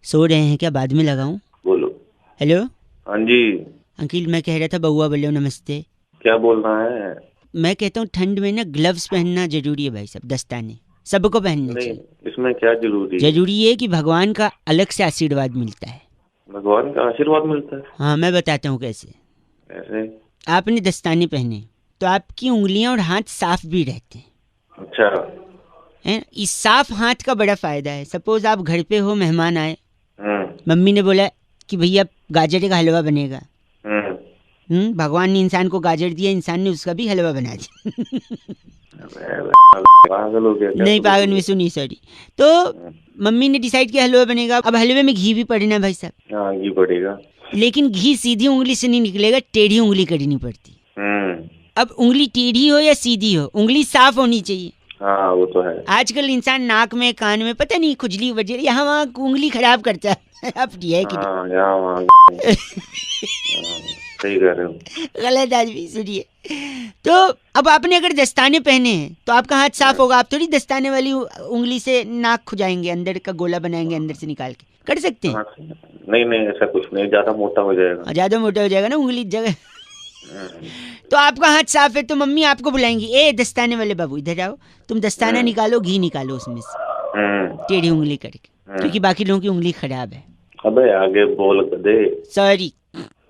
सो रहे हैं क्या? बाद में लगाऊं? बोलो। हेलो हाँ जी। अंकिल, मैं कह रहा था बउआ बोलो नमस्ते। क्या बोल रहा है? मैं कहता हूँ ठंड में ना ग्लव्स पहनना जरूरी है भाई साहब, दस्ताने सबको पहनने नहीं, चाहिए। इसमें क्या जरूरी है? जरूरी है कि भगवान का अलग से आशीर्वाद मिलता है। भगवान का आशीर्वाद मिलता है? हाँ, मैं बताता हूँ कैसे। ऐसे? आपने दस्ताने पहने तो आपकी उंगलियां और हाथ साफ भी रहते हैं। अच्छा। हैं? इस साफ हाथ का बड़ा फायदा है। सपोज आप घर पे हो, मेहमान आए, हम्म। मम्मी ने बोला कि भैया गाजर का हलवा बनेगा। हम्म। भगवान ने इंसान को गाजर दिया, इंसान ने उसका भी हलवा बना दिया। अबे, पागल हो गया क्या नहीं, सुबह पागल में सुबह? सुनी, सॉरी। तो मम्मी ने डिसाइड किया हलवा बनेगा। अब हलवे में घी भी पड़ना है भाई साहब, हाँ, ये पड़ेगा। लेकिन घी सीधी उंगली से नहीं निकलेगा, टेढ़ी उंगली करनी पड़ती। हम्म। अब उंगली टेढ़ी हो या सीधी हो, उंगली साफ होनी चाहिए। हाँ, वो तो है। आजकल इंसान नाक में, कान में, पता नहीं खुजली वजह यहाँ वहाँ उंगली खराब करता है। अब है कि हाँ, यहाँ वहाँ। नहीं? हाँ, सही कह रहे हो। गलत आदमी, सुनिए। तो अब आपने अगर दस्ताने पहने हैं तो आपका हाथ साफ होगा। आप थोड़ी दस्ताने वाली उंगली से नाक खुजाएंगे, अंदर का गोला बनाएंगे, अंदर से निकाल के कर सकते हैं? हाँ, नहीं नहीं, ऐसा कुछ नहीं, ज्यादा मोटा हो जाएगा। ज्यादा मोटा हो जाएगा ना उंगली जगह। हम्म। तो आपका हाथ साफ है तो मम्मी आपको बुलाएंगी, ए दस्ताने वाले बाबू इधर आओ, तुम दस्ताना निकालो, घी निकालो उसमें से, टेढ़ी उंगली करके, क्योंकि बाकी लोगों की उंगली खराब है। अबे आगे बोल दे। Sorry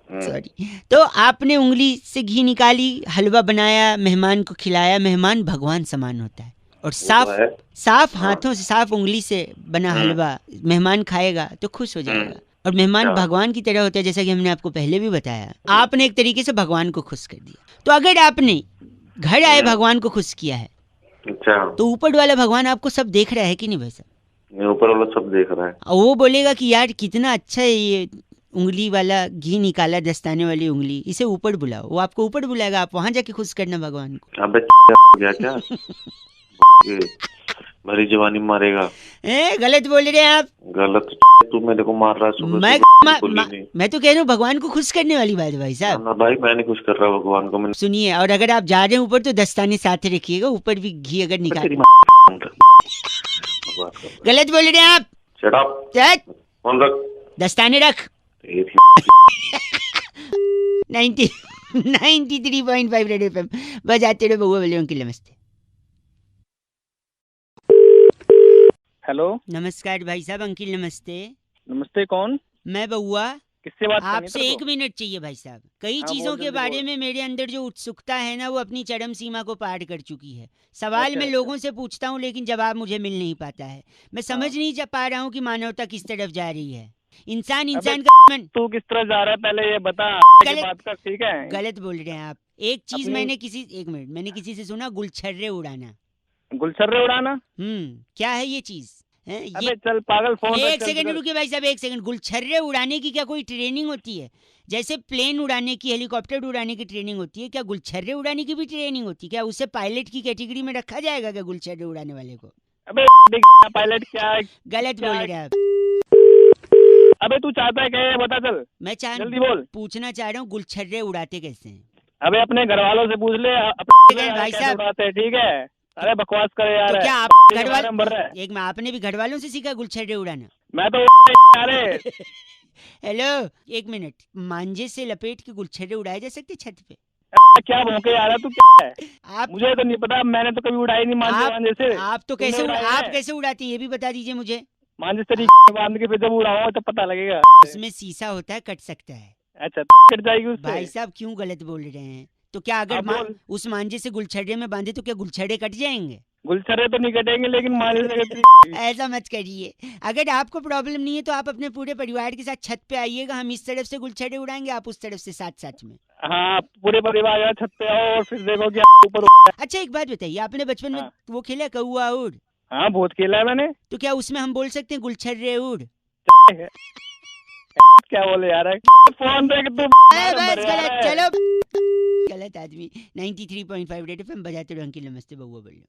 sorry. तो आपने उंगली से घी निकाली, हलवा बनाया, मेहमान को खिलाया। मेहमान भगवान समान होता है, और साफ है। साफ हाथों से, साफ उंगली से बना हलवा मेहमान खाएगा तो खुश हो जाएगा। और मेहमान भगवान की तरह होता है, जैसा कि हमने आपको पहले भी बताया। आपने एक तरीके से भगवान को खुश कर दिया। तो अगर आपने घर आए भगवान को खुश किया है, अच्छा, तो ऊपर वाला भगवान आपको सब देख रहा है कि नहीं भाई साहब? ऊपर वाला सब देख रहा है। और वो बोलेगा कि यार कितना अच्छा है ये उंगली वाला, घी निकाला दस्ताने वाली उंगली, इसे ऊपर बुलाओ। वो आपको ऊपर बुलाएगा, आप वहां जाके खुश करना भगवान को। अबे हो गया क्या? ये भरी जवानी मारेगा। गलत बोल रहे हैं आप। गलत? तू मेरे को मार रहा है सुबह मैं सुबह? मैं तो कह रहा हूँ भगवान को खुश करने वाली बात है भाई साहब। ना भाई, मैं नहीं कुछ कर रहा भगवान को। मैं सुनिए, और अगर आप जा रहे हैं ऊपर तो दस्ताने साथ रखिएगा, ऊपर भी घी अगर निकाल। गलत बोल रहे हैं आप। Shut up. फोन रख। दस्ताने रख। 93.5 रेड एफएम बजाते रहो। बउआ बोले अंकिल नमस्ते। हेलो, नमस्कार भाई साहब। अंकिल नमस्ते। नमस्ते। कौन? मैं बउआ। किससे बात करनी है आपसे तेरे 1 मिनट चाहिए भाई साहब। कई हाँ, चीजों बोल के जल्दी बारे बोल। में मेरे अंदर जो उत्सुकता है ना, वो अपनी चरम सीमा को पार कर चुकी है। सवाल अच्छा, मैं अच्छा। लोगों से पूछता हूँ, लेकिन जवाब मुझे मिल नहीं पाता है। मैं समझ नहीं पा रहा हूँ कि मानवता किस तरफ जा रही है। इंसान अबे इंसान का दुश्मन। तू किस तरह जा रहा है पहले ये बता। आगे गलत बात कर, ठीक है? गलत बोल रहे हैं आप। एक चीज अपनी मैंने किसी 1 मिनट, मैंने किसी से सुना, गुलछर्रे उड़ाना। गुलछर्रे उड़ाना? क्या है ये चीज? है ये? अबे चल पागल, फोन रख। एक चल सेकंड चल। रुकिए भाई साहब, 1 सेकंड। गुलछर्रे उड़ाने की क्या कोई ट्रेनिंग होती है? जैसे प्लेन उड़ाने की, हेलीकॉप्टर उड़ाने की ट्रेनिंग होती है, क्या गुलछर्रे उड़ाने की भी ट्रेनिंग होती है? क्या उसे पायलट की कैटेगरी में रखा जाएगा क्या, गुलछर्रे उड़ाने वाले को? अबे पायलट क्या है? गलत बोल रहे हैं आप। अबे तू चाहता है क्या ये बता। चल मैं जल्दी बोल। पूछना चाह रहा हूँ, गुलछर्रे उड़ाते कैसे हैं? अबे अपने घर वालों से पूछ ले, भाई कैसे साहब, उड़ाते हैं, ठीक है? अरे बकवास करे यार। तो क्या आप तेरे घर बारे में भर रहा है। वाले, एक में आपने भी घर वालों से सीखा गुलछर्रे उड़ाना? मैं तो अरे हेलो, 1 मिनट। मांझे से लपेट के गुलछर्रे उड़ाए जा सकते छत पे? क्या भौंके आ रहा तू? क्या है? आप मुझे तो नहीं पता, मैंने तो कभी उड़ाई नहीं मांझे से। आप तो तूने कैसे उड़ाए आप हैं? कैसे उड़ाते हैं ये भी बता दीजिए मुझे। मांझे से तरीके बांध के फिर जब उड़ाऊंगा तो पता लगेगा। उसमें शीशा होता है, कट सकता है। अच्छा, कट जाएगी उससे? भाई साहब क्यों गलत बोल रहे हैं? तो क्या अगर अब बोल। उस मांझे से गुलछर्रे में बांधे तो क्या गुलछर्रे कट जाएंगे? गुलछर्रे तो नहीं कटेंगे, लेकिन मांझे से कटेंगे। ऐसा मत करिए। अगर आपको प्रॉब्लम नहीं है तो आप अपने पूरे परिवार के साथ छत पे आइएगा, हम इस तरफ से गुलछर्रे उड़ाएंगे, आप उस तरफ से साथ साथ में। हाँ, पूरे परिवार यार छत पे आओ और फिर देखो कि ऊपर। अच्छा एक बात बताइए, आपने बचपन में हाँ। वो खेला कौआ उड़? हाँ, बहुत खेला है मैंने। तो क्या उसमें हम बोल सकते हैं गुलछर्रे उड़? क्या बोले यार? फोन देख तू। बस गलत, चलो गलत आदमी। 93.5 रेड एफएम बजाते रहो। अंकिल नमस्ते। बउआ बोलिए।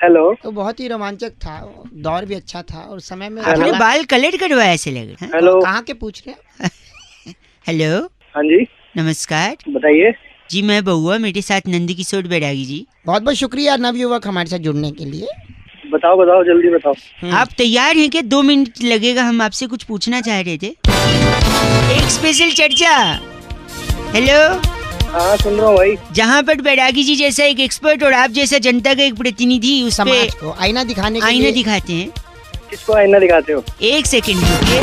हेलो। तो बहुत ही रोमांचक था, दौर भी अच्छा था और समय में आपने बाल कलर करवाया ऐसे लग रहा है। हेलो। कहाँ के पूछ रहे हैं? हेलो, हाँ जी, नमस्कार बताइए। जी। मैं बउआ, मेरे साथ नंद किशोर बैरागी जी। बहुत बहुत शुक्रिया नवयुवक हमारे साथ जुड़ने के लिए। बताओ बताओ जल्दी बताओ। आप तैयार हैं क्या? 2 मिनट लगेगा, हम आपसे कुछ पूछना चाह रहे थे। एक स्पेशल चर्चा। हेलो। हाँ सुन रहा हूँ भाई। जहाँ पर बैरागी जी जैसा एक एक्सपर्ट और आप जैसा जनता का एक प्रतिनिधि उस पे समाज को आईना दिखाने के आईना लिए दिखाते हैं। किसको आईना दिखाते हो? 1 सेकंड रुकिए।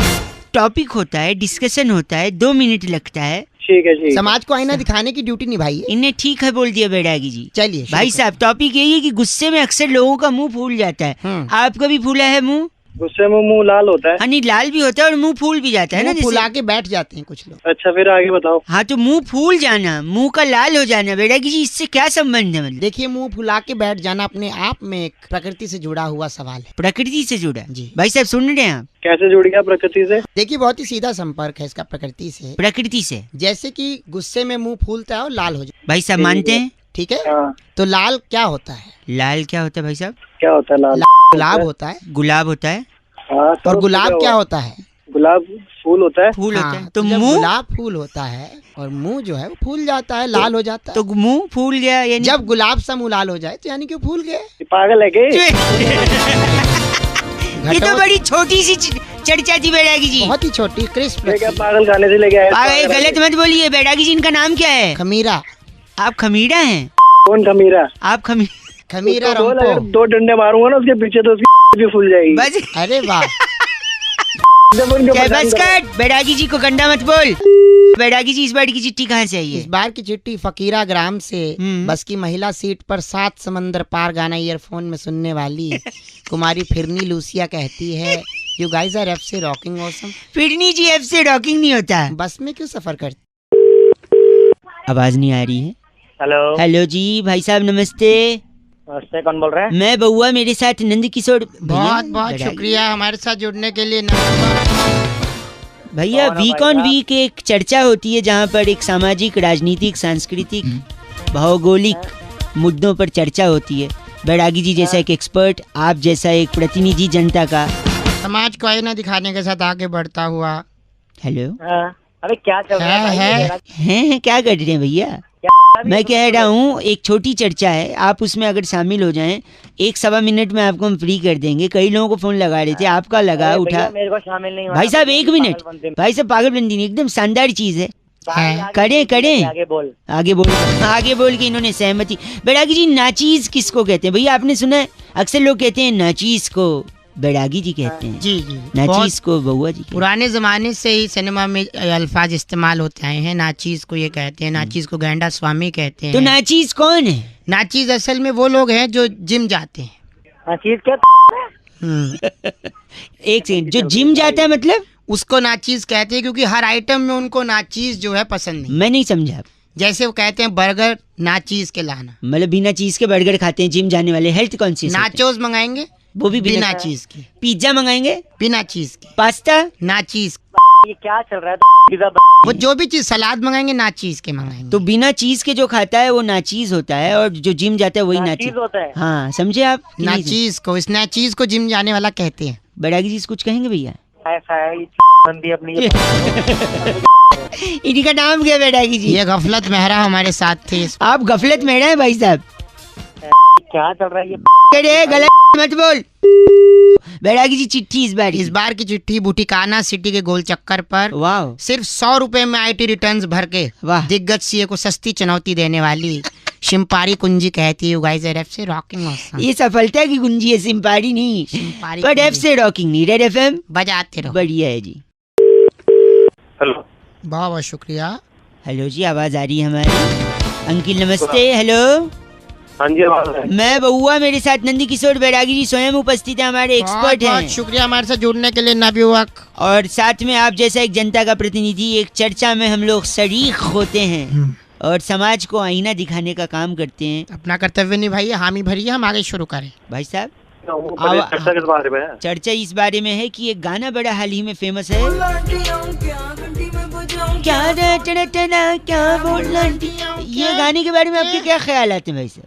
टॉपिक होता है, डिस्कशन होता है, 2 मिनट लगता है। ठीक है ठीक। समाज को आईना दिखाने की ड्यूटी निभाइए। इन्हें ठीक है बोल दिया बैरागी जी। चलिए भाई साहब, टॉपिक यही है कि गुस्से में अक्सर लोगों का मुंह फूल जाता है। आपका भी फूला है मुंह? गुस्से में मुंह लाल होता है। हाँ नहीं, लाल भी होता है और मुंह फूल भी जाता है ना, मुंह फुला जैसे। के बैठ जाते हैं कुछ लोग। अच्छा फिर आगे बताओ। हाँ तो मुंह फूल जाना, मुंह का लाल हो जाना, बैरागी जी इससे क्या संबंध है? मतलब देखिए, मुंह फुला के बैठ जाना अपने आप में एक प्रकृति से जुड़ा हुआ सवाल है। प्रकृति से जुड़ा जी। भाई साहब सुन रहे हैं आप? कैसे जुड़ गया प्रकृति से? देखिए, बहुत ही सीधा संपर्क है इसका प्रकृति से। प्रकृति से। जैसे कि गुस्से में मुंह फूलता है और लाल हो जाता भाई साहब मानते हैं? है, ठीक है? हाँ। तो लाल क्या होता है? लाल क्या होता है भाई साहब? क्या होता है लाल? गुलाब होता है। गुलाब होता है। हाँ, तो और गुलाब उससे क्या होता है? गुलाब फूल होता है। फूल होता है। हाँ, तो जब मुंह, गुलाब फूल होता है और मुंह जो है वो फूल जाता है, लाल हो जाता है। तो मुंह फूल गया यानी जब गुलाब सा मुंह लाल हो जाए तो यानी कि वो फूल गए। ये पागल है क्या? ये तो बड़ी छोटी सी चर्चा थी बैरागी जी। बहुत ही छोटी क्रिस्प। ये क्या पागल खाने से लेके आए? पागल गलत मत बोलिए। बैरागी जी इनका नाम क्या है? खमीरा। आप खमीरा हैं? कौन खमीरा? आप खमीरा उसको बोल, रंपो। अगर 2 डंडे मारूंगा ना उसके पीछे तो उसकी भी फूल जाएगी। बस अरे वाह। जब उनके क्या पसंद बस करो। कर। बैरागी जी को गंदा मत बोल। बैरागी जी इस बार की चिट्ठी कहाँ से आई इस है? बार की चिट्ठी फकीरा ग्राम से। हम्म। बस की महिला सीट पर 7 समंदर पार गाना ईयरफोन में सुनने वाली कुमारी फिरनी लूसिया कहती है, यू गाइस आर एफ से रॉकिंग ऑसम। फिरनी जी एफ से रॉकिंग नहीं होता। बस में क्यों सफर करती? आवाज नहीं आ रही है। हेलो। हेलो जी भाई साहब नमस्ते। नमस्ते, कौन बोल रहा है? मैं बउआ, मेरे साथ नंद किशोर। बहुत बहुत बैरागी। शुक्रिया हमारे साथ जुड़ने के लिए। भैया कौन है वीक भाई ऑन साहब? वीक एक चर्चा होती है जहाँ पर एक सामाजिक, राजनीतिक, सांस्कृतिक, भौगोलिक मुद्दों पर चर्चा होती है। बैरागी जी जैसा एक एक्सपर्ट, आप जैसा एक प्रतिनिधि जनता का। समाज को आईना दिखाने के साथ आगे बढ़ता हुआ। हेलो। अरे क्या चल रहा है? हैं क्या कर रहे हैं भैया? मैं कह रहा हूँ एक छोटी चर्चा है, आप उसमें अगर शामिल हो जाएं, 1-1.25 मिनट में आपको हम फ्री कर देंगे। कई लोगों को फोन लगा रहे थे, आपका लगा उठा। मेरे को शामिल नहीं भाई साहब 1 मिनट। भाई साहब पागलबंदी नहीं, एकदम शानदार चीज है। करें आगे बोल। आगे बोल के इन्होंने सहमति। बैरागी जी नाचीज किसको कहते हैं भैया? आपने सुना है अक्सर लोग कहते हैं नाचीज को बैरागी जी कहते हैं। जी जी। नाचीज को बउआ जी कहते पुराने जमाने से ही सिनेमा में अल्फाज इस्तेमाल होते आए हैं। नाचीज को ये कहते हैं, नाचीज को गैंडा स्वामी कहते हैं। हैं। तो नाचीज कौन है? नाचीज असल में वो लोग हैं जो जिम जाते हैं। चीज क्या? एक सेकंड, जो जिम जाता है मतलब? उसको नाचीज कहते हैं क्योंकि हर आइटम में उनको नाचीज जो है पसंद नहीं। मैं नहीं समझा। जैसे वो कहते हैं बर्गर नाचीज के लाना, मतलब बिना चीज के बर्गर खाते हैं जिम जाने वाले। हेल्थ कॉन्शियस नाचोस मंगाएंगे वो भी बिना चीज के, पिज्जा मंगाएंगे बिना चीज के, पास्ता नाचीज। ये क्या चल रहा है? वो जो भी चीज सलाद मंगाएंगे नाचीज के मंगाएंगे। तो बिना चीज के जो खाता है वो नाचीज होता है और जो जिम जाता है वही नाचीज होता है। हाँ समझे आप कि नहीं समझे? नाचीज को, इस नाचीज को जिम जाने वाला कहते हैं। बैरागी जी कुछ कहेंगे भैया? बंदी अपनी इनका नाम क्या है बैरागी जी? ये गफलत मेहरा हमारे साथ थे। आप गफलत में हैं भाई साहब। क्या चल रहा है? ये अरे गलत मत बोल। बैरागी जी चिट्ठी इस बार की चिट्ठी बुटिकाना सिटी के गोल चक्कर पर वाह सिर्फ 100 रुपए में आईटी रिटर्न्स भर के वाह। दिग्गज सीए को सस्ती चुनौती देने वाली शिम्पारी कुंजी कहती है, यू गाइस आर एफ से रॉकिंग ऑसम। ये सफलता की कुंजी है, सिम्पारी नहीं। शिम्पारी पर एफ कुंजी। से रॉकिंग नहीं, रेड एफएम बजाते रहो। बढ़िया है जी। हेलो। बहुत बहुत शुक्रिया। हेलो जी आवाज आ रही है हमारी? अंकिल नमस्ते। हेलो। हाँ जी आवाज है। मैं बउआ, मेरे साथ नंदी किशोर बैरागी जी स्वयं उपस्थित है, हमारे एक्सपर्ट बहुत हैं। शुक्रिया हमारे साथ जुड़ने के लिए नवयुवक। और साथ में आप जैसा एक जनता का प्रतिनिधि, एक चर्चा में हम लोग शरीक होते हैं और समाज को आईना दिखाने का काम करते हैं। अपना कर्तव्य निभाइए, हामी भरिए, हम आगे शुरू करें। भाई साहब चर्चा किस बारे में है? चर्चा इस बारे में है कि एक गाना बड़ा हाल ही में फेमस है। क्या क्या बोलना, ये गाने के बारे में आपके क्या ख्याल आते हैं भाई साहब?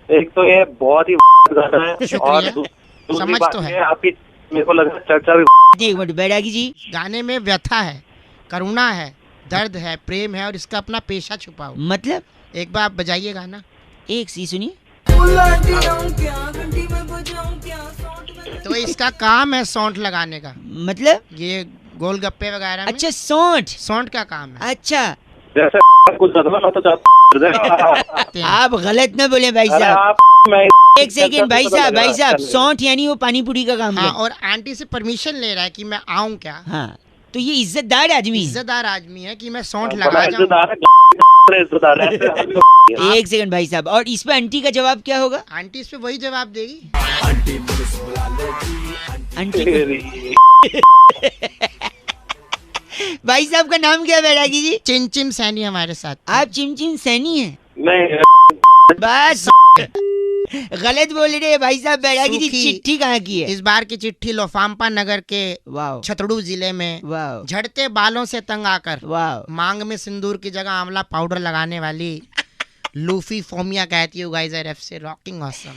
एक तो ये बहुत ही गाना है शुक्रिया। और दूसरी समझ बात तो है। ये आपकी मेरे को लग रहा है चर्चा भी। एक मिनट बैरागी जी, गाने में व्यथा है, करुणा है, दर्द है, प्रेम है और इसका अपना पेशा छुपा हुआ। मतलब एक बार आप बजाइए गाना। एक सी सुनिए। तो इसका काम है सौंठ लगाने का, मतलब ये गोलगप्पे वगैरह में अच्छा सौंठ। सौंठ का काम है। अच्छा जैसे कुछ बदला मैं तो चाहता आप गलत ना बोले भाई अरे साहब। आप मैं एक सेकंड भाई साहब सौंठ यानी वो पानी पूरी का काम हाँ, है। और आंटी से परमिशन ले रहा है कि मैं आऊं क्या। हाँ तो ये इज्जतदार आदमी है। इज्जतदार आदमी है कि मैं सौंठ बड़ा लगा जाऊं। इज्जतदार है, इज्जतदार है। एक सेकंड भाई साहब, और इस पे आंटी का जवाब क्या होगा? आंटी इस पे वही जवाब देगी। आंटी भाई साहब का नाम क्या है बैरागी जी? चिमचिम सैनी हमारे साथ। आप चिमचिम सैनी हैं? नहीं बस गलत बोल रहे हैं भाई साहब। बैरागी जी सूखी। चिट्ठी कहाँ की है? इस बार की चिट्ठी लोफाम्पा नगर के वाह छतड़ू जिले में वाह झड़ते बालों से तंग आकर वाह। मांग में सिंदूर की जगह आंवला पाउडर लगाने वाली लूफी फोमिया कहती है गाइस आर एफ से रॉकिंग ऑसम।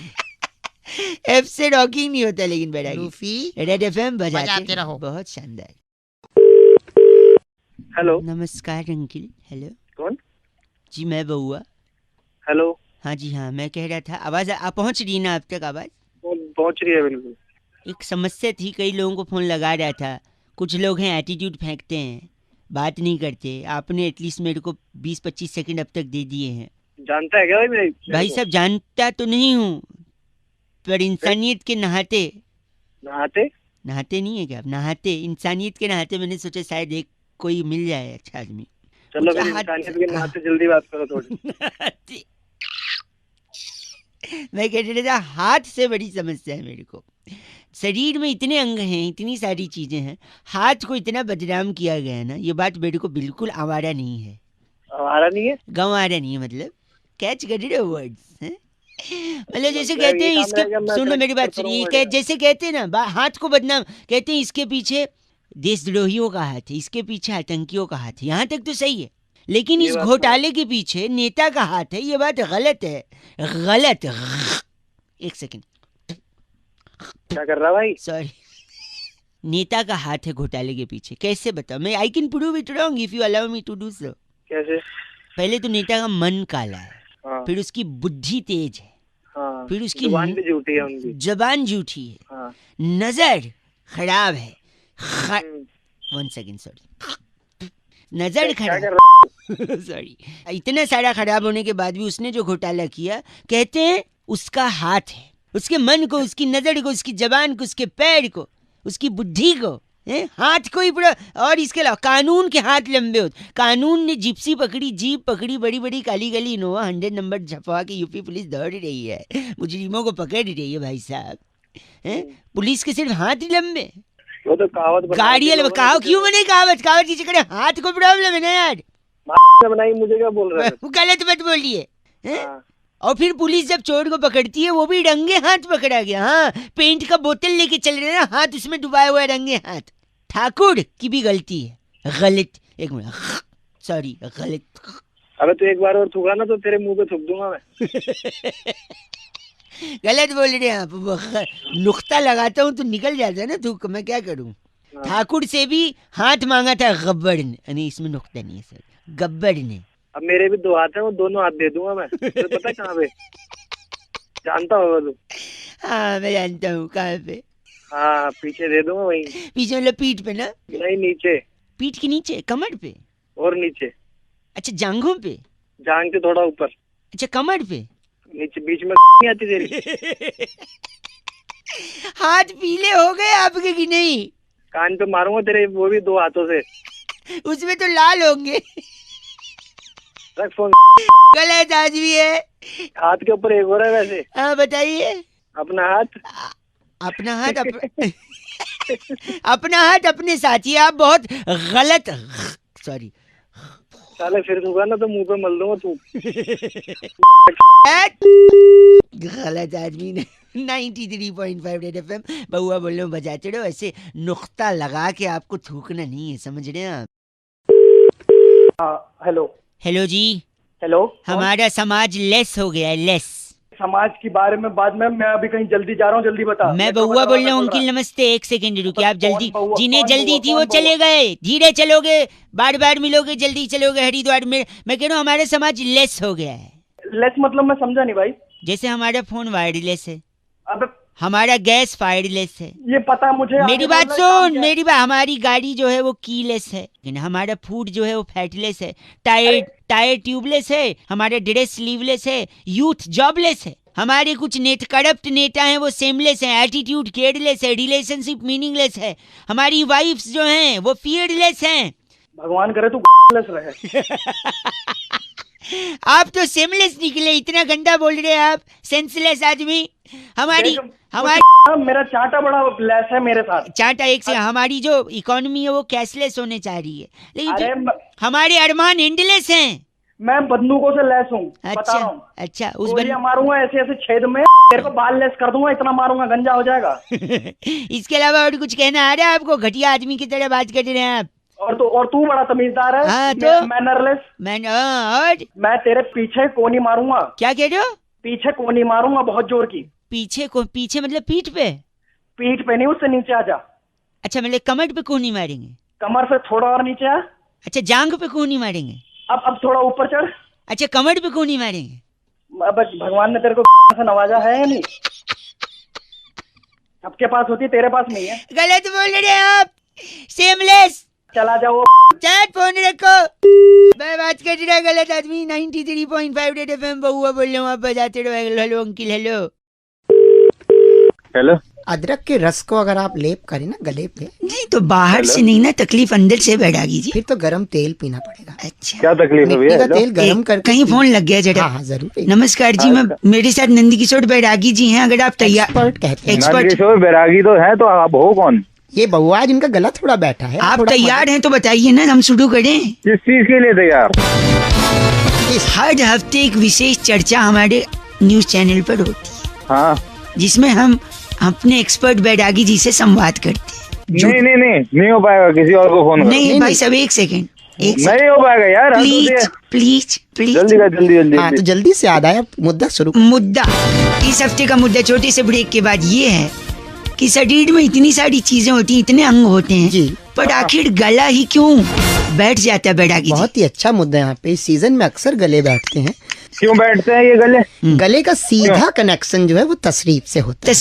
एफ से रॉकिंग नहीं होता लेकिन बैरागी। लूफी रेड एफएम बजाते बजाते रहो। बहुत शानदार। हेलो नमस्कार अंकिल। हेलो कौन? जी मैं बउआ। हेलो हाँ जी हाँ, मैं कह रहा था आवाज आप पहुंच रही ना आप तक आवाज? पहुंच रही है बिल्कुल। एक समस्या थी, कई लोगों को फोन लगा रहा था। कुछ लोग हैं एटीट्यूड फेंकते हैं, बात नहीं करते। आपने एटलीस्ट मेरे को 20-25 सेकंड अब तक दे दिए हैं। जानता है क्या भाई मेरे भाई साहब जानता तो नहीं हूँ, पर इंसानियत के नहाते। नहाते नहाते नहीं है क्या आप? नहाते इंसानियत के नहाते मैंने सोचा शायद एक कोई मिल जाए अच्छा आदमी। चलो कुछ फिर हाथ- इंसानियत के नहाते जल्दी बात करो थोड़ी। मैं कह रहा था हाथ से बड़ी समस्या है मेरे को। शरीर में इतने अंग हैं, इतनी सारी चीजें हैं, हाथ को इतना बदनाम किया गया है ना, ये बात मेरे को बिल्कुल आवारा नहीं है। हमारा नहीं है। गंवारा नहीं है, मतलब कैच कर रहे हो वर्ड्स हैं? मतलब जैसे मतलब कहते ये हैं काम इसके, रहेगा, मैं सुनो correct मेरी बात करता सुनिए, रहूंगा। जैसे कहते हैं ना हाथ को बदनाम, कहते हैं इसके पीछे देशद्रोहियों का हाथ है, इसके पीछे आतंकियों का हाथ है। यहाँ तक तो सही है, लेकिन ये इस बात घोटाले के पीछे नेता का हाथ है, ये बात गलत है। गलत। एक सेकंड, क्या कर रहा भाई? सॉरी। नेता का हाथ है घोटाले के पीछे, कैसे बताओ मैं? I can prove it wrong if you allow me to do so. कैसे? पहले तो नेता का मन काला है, हाँ फिर उसकी बुद्धि तेज है, हाँ। फिर उसकी जुबान भी झूठी है उनकी। जबान झूठी है, हाँ। नजर खराब है। हम्म। 1 सेकंड सॉरी, नजर क्या कर खराब सॉरी। इतना सारा खराब होने के बाद भी उसने जो घोटाला किया, कहते हैं उसका हाथ है, उसके मन को, उसकी नजर को, उसकी जबान को, उसके पैर को, उसकी बुद्धि को, हाथ को ही पूरा। और इसके अलावा कानून के हाथ लंबे होते। कानून ने जिप्सी पकड़ी, जीप पकड़ी, बड़ी बड़ी काली गली इनोवा 100 नंबर छपवा के यूपी पुलिस दौड़ रही है, मुजरिमों को पकड़ रही है भाई साहब। पुलिस के सिर्फ हाथ ही लंबे। वो तो कहावत बनाई गाड़ी थी लोगों ने, कहाव मुझे- क्यों बने कहावत? कहावत की जगह हाथ को प्रॉब्लम है ना यार। ने बनाई, मुझे क्या बोल रहा है? गलत मत बोलिए। हाँ। और फिर पुलिस जब चोर को पकड़ती है, वो भी रंगे हाथ पकड़ा गया। हाँ, पेंट का बोतल लेके चल रहे ना, हाथ उसमें डुबाया हुआ है, रंगे हाथ। ठाकुर की भी गलती है। गलत, एक मिनट, सॉरी, गलत। अबे तू एक बार और थूका ना तो तेरे मुंह पे थूक दूंगा मैं। गलत बोल रहे हैं आप। नुक्ता लगाता हूँ तो निकल जाता है ना थूक, मैं क्या करूँ? ठाकुर से भी हाथ मांगा था गब्बर ने, नहीं इसमें नुक्ता नहीं है सर, गब्बर ने। अब मेरे भी 2 हाथ हैं, वो दोनों हाथ दे दूंगा मैं। तुझे पता है कहाँ पे? जानता होगा तू। हाँ मैं जानता हूँ कहाँ पे। हाँ पीछे दे दूंगा वहीं। पीछे मतलब पीठ पे ना? नहीं नीचे। पीठ के नीचे, कमर पे? और नीचे। अच्छा जांघों पे? जांग के थोड़ा ऊपर। अच्छा कमर पे? नीचे बीच में नहीं आती तेरी। हाथ पीले हो गए आपके कि नहीं? कान पे मारूंगा तेरे, वो भी 2 हाथों से। उसमें तो लाल होंगे। रख फोन। गलत आदमी है। हाथ के ऊपर एक और है वैसे। हाँ बताइए। अपना हाथ। अपना हाथ अपना हाथ अपने साथ ही। आप बहुत गलत, सॉरी। साले फिर दूंगा ना तो मुंह पे मल दूंगा तू। गलत आदमी ने। 93.5 रेड एफएम बउआ बोल रहे हो, बजाते रहो। ऐसे नुक्ता लगा के आपको थूकना नहीं है, समझ रहे हैं आप? हेलो हेलो जी, हेलो। हमारा समाज लेस हो गया है, लेस। समाज के बारे में बाद में, मैं अभी कहीं जल्दी जा रहा हूँ, जल्दी बता। मैं बउआ बोल रहा हूँ अंकिल, नमस्ते। एक सेकंड रुकिए आप, जल्दी बउआ? जिन्हें कौन जल्दी बउआ? थी वो कौन चले गए। धीरे चलोगे बार बार मिलोगे, जल्दी चलोगे हरिद्वार में। मैं कह रहा हूँ हमारा समाज लेस हो गया है। लेस मतलब मैं समझा नहीं भाई। जैसे हमारा फोन वायरलेस है, अबे हमारा गैस वायरलेस है। ये पता है मुझे। मेरी आगे बात बोलना काम सुन, क्या है? मेरी बात, हमारी गाड़ी जो है वो कीलेस है, लेकिन हमारा फूड जो है वो फैटलेस है, टायर ट्यूबलेस है, हमारा ड्रेस स्लीवलेस है, यूथ जॉबलेस है, हमारे कुछ करप्ट नेता हैं वो सेमलेस हैं, एटीट्यूड केयरलेस है, रिलेशनशिप मीनिंगलेस है, हमारी वाइफ्स जो हैं वो फियरलेस हैं। भगवान करे तू लेस रहे। आप तो सेमलेस निकले, इतना गंदा बोल रहे हैं आप, सेंसलेस आदमी। हमारी मेरा चाटा बड़ा लेस है मेरे साथ। चाटा एक से, हमारी जो इकोनॉमी है वो कैशलेस होने चाह रही है, लेकिन अरे हमारे अरमान एंडलेस हैं। मैं बंदूकों से लेस हूँ, बता रहा हूँ। अच्छा उस गोलियां मारूंगा ऐसे ऐसे छेद में, तेरे को बाल लेस कर दूंगा, इतना मारूंगा गंजा हो जाएगा। इसके अलावा और कुछ कहना आ रहा है आपको? घटिया आदमी की तरह बात कर रहे हैं आप। और तू बड़ा तमीजदार है। हाँ, तो मैनरलेस। और मैं तेरे पीछे कोनी मारूंगा। क्या कह रहे हो? पीछे कोनी मारूंगा बहुत जोर की। पीछे मतलब पीठ पे नहीं, उससे नीचे आ जा। अच्छा, मतलब कमर पे कोनी मारेंगे? कमर से थोड़ा और नीचे आ। अच्छा, जांग पे कोनी मारेंगे? अब थोड़ा ऊपर चढ़। अच्छा, कमर पे कोनी मारेंगे? अब भगवान ने तेरे को से नवाजा है या नहीं? सबके पास होती, तेरे पास नहीं है। गलत बोल रहे हैं आप, सेमलेस। चला जाओ, चैट फोन रखो, मैं बात कर रहा गलत आदमी। 93.5 रेड एफएम बहुआ बोल रहा हूँ, आप बजाते रहो। Hello uncle, hello. अदरक के रस को अगर आप लेप करें ना गले पे, नहीं तो बाहर से नहीं ना, तकलीफ अंदर से बैठागी जी। फिर तो गरम तेल पीना पड़ेगा। अच्छा, क्या तकलीफ है मिट्टी का भैया? तेल गरम करके। कहीं फोन लग गया जरा। हाँ जरूर। नमस्कार जी, मैं मेरे साथ नंदकिशोर बैरागी जी हैं, अगर आप तैयार। एक्सपर्ट कहते हैं। एक्सपर्ट। नंदकिशोर बैरागी तो है, तो आप हो कौन? ये बउआ जिनका गला थोड़ा बैठा है। आप थोड़ा तैयार हैं तो बताइए ना, हम शुरू करें। किस चीज के लिए तैयार? हर हफ्ते एक विशेष चर्चा हमारे न्यूज चैनल पर होती है, हाँ। जिसमें हम अपने एक्सपर्ट बैरागी जी से संवाद करते हैं। नहीं हो पाएगा, किसी और को फोन करो। नहीं भाई साहब, एक सेकंड, नहीं हो पाएगा यार, प्लीज जल्दी। हाँ तो जल्दी से याद आया, मुद्दा शुरू। मुद्दा, इस हफ्ते का मुद्दा छोटे से ब्रेक के बाद ये है कि शरीर में इतनी सारी चीजें होती हैं, इतने अंग होते हैं जी, पर आखिर गला ही क्यों बैठ जाता है बैरागी जी? बहुत ही अच्छा मुद्दा। यहाँ पे इस सीजन में अक्सर गले बैठते हैं। क्यों बैठते हैं ये गले? गले का सीधा कनेक्शन जो है वो तशरीफ से होता है।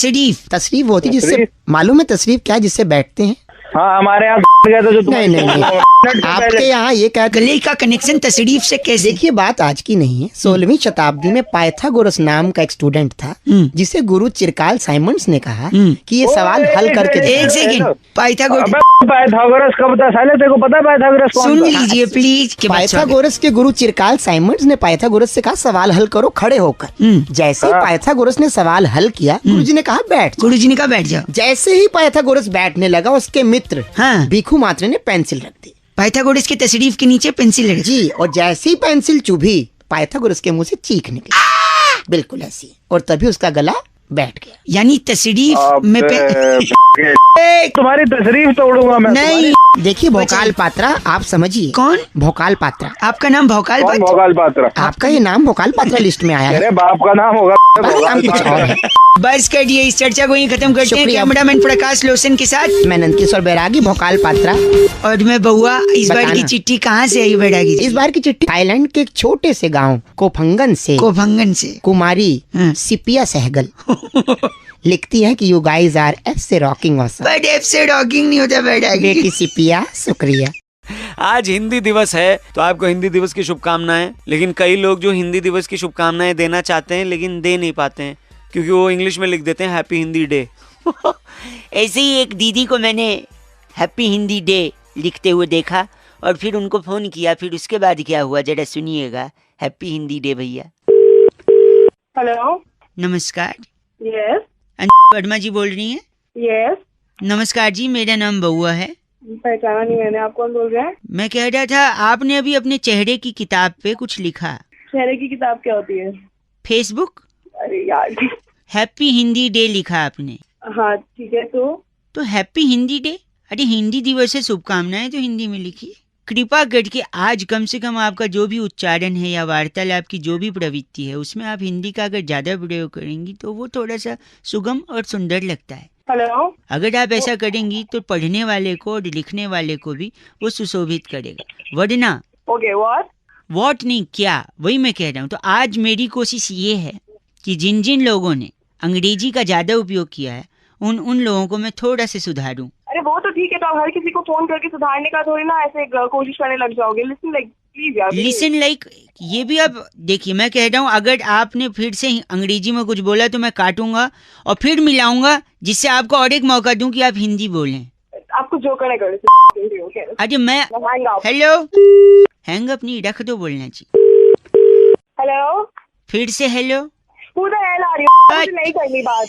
तशरीफ होती है, जिससे मालूम है तशरीफ क्या है, जिससे बैठते हैं। हाँ, हमारे यहाँ गया तो जो नहीं आपके यहाँ ये कहते गले का कनेक्शन तशरीफ से कैसे? देखिए, बात आज की नहीं है। 16वीं शताब्दी में पाइथागोरस नाम का एक स्टूडेंट था, जिसे गुरु चिरकाल साइमंड्स ने कहा कि ये सवाल हल करके दे। एक सेकंड, पाइथागोरस कब था साले? तेरे को पता है पाइथागोरस कौन सुन था? लीजिए प्लीज। पाइथागोरस के गुरु चिरकाल साइमंड्स ने पाइथागोरस से कहा सवाल हल करो खड़े होकर। जैसे ही पाइथागोरस ने सवाल हल किया, गुरुजी ने कहा बैठ। गुरुजी ने कहा बैठ जाओ। जैसे ही पाइथागोरस बैठने लगा, उसके मित्र भिखु मात्रे ने पेंसिल रख दी। पाइथागोरस के तशरीफ के नीचे पेंसिल रख जी, और जैसे ही पेंसिल चुभी, पाइथागोरस के मुंह से चीख निकली, बिल्कुल ऐसी, और तभी उसका गला बैठ गया। यानी तशरीफ में तुम्हारी तशरीफ तोड़ूंगा मैं। नहीं, देखिए भोकाल पात्रा, आप समझिए। कौन? भोकाल पात्रा। आपका नाम भोकाल पात्रा? भोकाल पात्रा? आपका ये नाम भोकाल पात्रा लिस्ट में आया है। अरे बाप का नाम होगा। नाम कुछ और है। बस कर दिए, इस चर्चा को यहीं खत्म करते हैं। शुक्रिया। कैमरामैन प्रकाश लोसन के साथ मैं नंदकिशोर बैरागी, भोकाल पात्रा। और मैं बउआ। इस बार की चिट्ठी कहाँ से आई बैरागी? इस बार की चिट्ठी थाईलैंड के एक छोटे से गांव कोफंगन से कुमारी सिपिया सहगल लिखती है कि यू गाइज आर एफ से रॉकिंग ऑसम। बट एफ से रॉकिंग नहीं होता बैरागी। बेटी सिपिया, शुक्रिया। आज हिंदी दिवस है, तो आपको हिंदी दिवस की शुभकामनाएं। लेकिन कई लोग जो हिंदी दिवस की शुभकामनाएं देना चाहते हैं लेकिन दे नहीं पाते हैं, क्योंकि वो इंग्लिश में लिख देते हैं हैप्पी हिंदी डे। ऐसे ही एक दीदी को मैंने हैप्पी हिंदी डे लिखते हुए देखा और फिर उनको फोन किया। फिर उसके बाद क्या हुआ जरा सुनिएगा। हैप्पी हिंदी डे भैया। हेलो, नमस्कार, यस वर्मा जी बोल रही हैं? यस। नमस्कार जी, मेरा नाम बउआ है। पहचाना नहीं मैंने, आप कौन बोल रहे हैं? मैं कह रहा था, आपने अभी अपने चेहरे की किताब पे कुछ लिखा। चेहरे की किताब क्या होती है? फेसबुक। अरे यार, हैप्पी हिंदी डे लिखा आपने। हाँ ठीक है। तो हैप्पी हिंदी डे, अरे हिंदी दिवस से शुभकामनाएं तो हिंदी में लिखिए। कृपा करके आज कम से कम आपका जो भी उच्चारण है या वार्तालाप की जो भी प्रवृत्ति है, उसमें आप हिंदी का अगर ज्यादा प्रयोग करेंगी तो वो थोड़ा सा सुगम और सुंदर लगता है। हेलो, अगर आप ऐसा करेंगी तो पढ़ने वाले को और लिखने वाले को भी वो सुशोभित करेगा। वरना ओके, व्हाट नहीं, क्या, वही मैं कह रहा हूँ। तो आज मेरी कोशिश ये है कि जिन जिन लोगों ने अंग्रेजी का ज्यादा उपयोग किया है उन लोगों को मैं थोड़ा सा सुधारूं। अरे वो तो ठीक है, तो आप हर किसी को फोन करके सुधारने का थोड़ी ना ऐसे कोशिश करने लग जाओगे। लिसन लाइक प्लीज यार, लिसन लाइक ये भी अब देखिए, मैं कह रहा हूँ अगर आपने फिर से अंग्रेजी में कुछ बोला तो मैं काटूंगा और फिर मिलाऊंगा, जिससे आपको और एक मौका दूं कि आप हिंदी बोलें। आपको जो करना कर। अरे मैं हेलो हैंग अप नहीं, रख दो, बोलना चाहिए। हेलो, फिर से hello. Who the hell are you? मुझे नहीं करनी बात।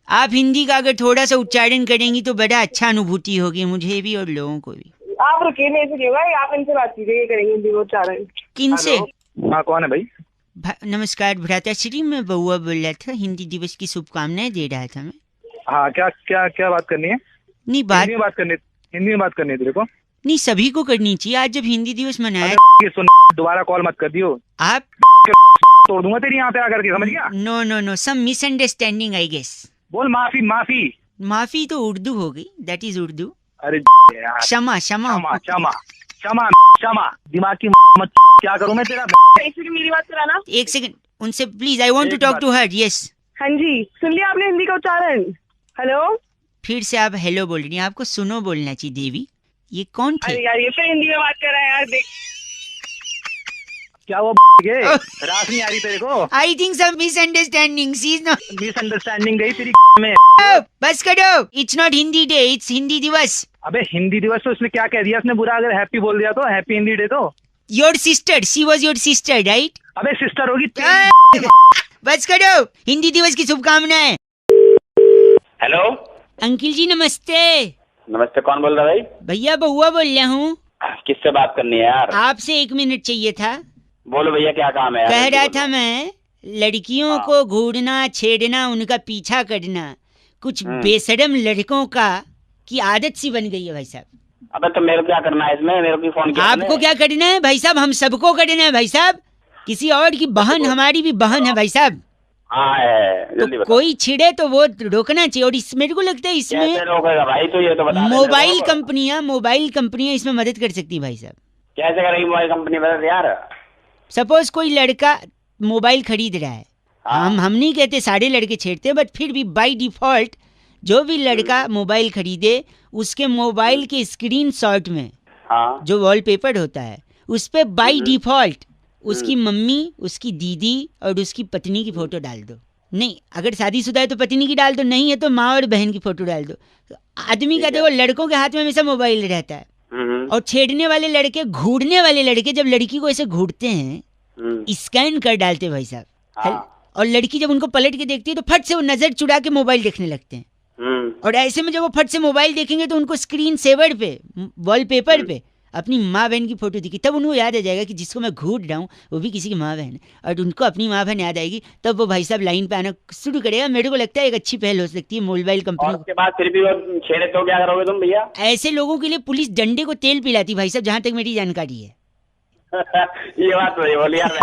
आप हिंदी का अगर थोड़ा सा उच्चारण करेंगी तो बड़ा अच्छा अनुभूति होगी, मुझे भी और लोगों को भी। आप रुकिए, नहीं से होगा, आप इनसे बात कीजिए, ये करेंगे हिंदी वो उच्चारण। किनसे? हाँ कौन है भाई? नमस्कार भ्राताश्री, मैं बउआ बोल रहा था, हिंदी दिवस की शुभकामनाएं दे रहा था मैं। हाँ क्या क्या क्या बात करनी है? नहीं बात हिंदी में बात करनी है तेरे को? नहीं, सभी को करनी चाहिए। आज जब हिंदी दिवस मनाया। ये सुन, दोबारा कॉल मत कर दियो, आप तोड़ दूंगा तेरी यहाँ पे आकर के, समझ गया? No no no, some misunderstanding I guess. बोल माफी माफी। माफी तो उर्दू हो गई, दैट इज उर्दू। अरे यार, क्षमा क्षमा क्षमा क्षमा क्षमा क्षमा, दिमाग की मत, क्या करूँ मैं तेरा? एक सेकंड मेरी बात कराना। एक सेकंड उनसे please, I want to talk to her. Yes, हाँ जी, सुन लिया आपने हिंदी का उच्चारण? हेलो, फिर से आप हेलो बोल रही हैं, आपको सुनो बोलना चाहिए देवी। ये कौन थे? अरे यार ये फिर हिंदी में बात कर रहा है यार, देख। क्या वो के रास नहीं आ रही तेरे को? I think some misunderstanding, she is not. Misunderstanding गई तेरी में। बस करो, it's not Hindi day, it's Hindi Diwas. अबे हिंदी दिवस तो उसने क्या कह दिया उसने बुरा? अगर हैप्पी बोल दिया तो हैप्पी हिंदी डे तो। Your sister, she was your sister right? अबे सिस्टर होगी। बस करो, हिंदी दिवस की शुभकामनाएं। हेलो अंकिल जी नमस्ते। नमस्ते, कौन बोल रहा है भाई? भैया बउआ बोल रहा हूँ। किससे बात करनी है यार? आपसे 1 मिनट चाहिए था। बोलो भैया, क्या काम है यार? कह रहा था मैं, लड़कियों को घूरना छेड़ना, उनका पीछा करना कुछ बेशरम लड़कों का की आदत सी बन गई है भाई साहब। अबे तो मेरे को क्या करना है इसमें? मेरे को फोन किया आपको क्या करना है भाई साहब? हम सबको करना है भाई साहब। किसी और की बहन हमारी भी बहन है भाई साहब। हाँ है, जल्दी तो बताओ। कोई छिड़े तो वो रोकना चाहिए। और मेरे को लगता है कैसे इसमें रोकेगा भाई? तो ये तो बता दे मोबाइल मेरे को। कंपनियां इसमें मदद कर सकती है भाई साहब। कैसे करेगी मोबाइल कंपनी? बता दे यार। सपोज कोई लड़का मोबाइल खरीद रहा है, हाँ। हम नहीं कहते सारे लड़के छेड़ते, बट फिर भी बाय डिफॉल्ट जो भी लड़का मोबाइल खरीदे उसके मोबाइल के स्क्रीनशॉट में हाँ जो वॉलपेपर होता है उस पे बाय डिफॉल्ट उसकी मम्मी, उसकी दीदी और उसकी पत्नी की फोटो डाल दो। नहीं, अगर शादीशुदा है तो पत्नी की डाल दो, नहीं है तो माँ और बहन की फोटो डाल दो। आदमी का देखो, लड़कों के हाथ में हमेशा मोबाइल रहता है। और छेड़ने वाले लड़के, घूरने वाले लड़के जब लड़की को ऐसे घूरते हैं, स्कैन कर डालते हैं भाई साहब। हाँ। और लड़की जब उनको पलट के देखती है तो फट से वो नजर चुरा के मोबाइल देखने लगते हैं। और ऐसे में जब वो फट से मोबाइल देखेंगे तो उनको स्क्रीन सेवर पे, वॉलपेपर पे अपनी माँ बहन की फोटो दिखी, तब उनको याद आ जाएगा कि जिसको मैं घूर रहा हूँ वो भी किसी की माँ बहन है, और उनको अपनी माँ बहन याद आएगी, तब वो भाई साहब लाइन पे आना शुरू करेगा। मेरे को लगता है एक अच्छी पहल हो सकती है मोबाइल और कंपनी। उसके बाद फिर भी वो छेड़े तो क्या करोगे तुम भैया? ऐसे लोगों के लिए पुलिस डंडे को तेल पिलाती भाई साहब, जहाँ तक मेरी जानकारी है। ये बात तो बोली यार।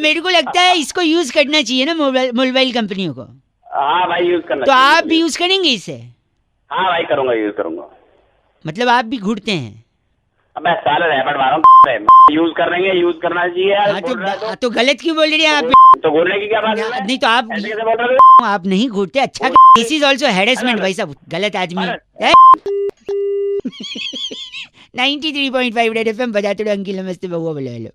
मेरे को लगता है इसको यूज करना चाहिए ना मोबाइल कंपनियों को। हाँ भाई, यूज करना तो चाहिए। आप भी यूज करेंगे इसे? हाँ भाई, करूंगा, यूज करूंगा। मतलब आप भी घूरते हैं? अब मैं साले रैपट मारूं यूज करेंगे, यूज करना चाहिए यार। हाँ बोल रहा है तो गलत क्यों बोल रहे हैं आप? तो बोलने की क्या बात है? नहीं तो आप ऐसे कैसे बोल रहे हो? आप नहीं घूरते, अच्छा। दिस इज ऑल्सो हैरेसमेंट भाई साहब, गलत आदमी। 93.5 रेड एफएम बजाते रहो। अंकिल नमस्ते, बउआ बोले हेलो।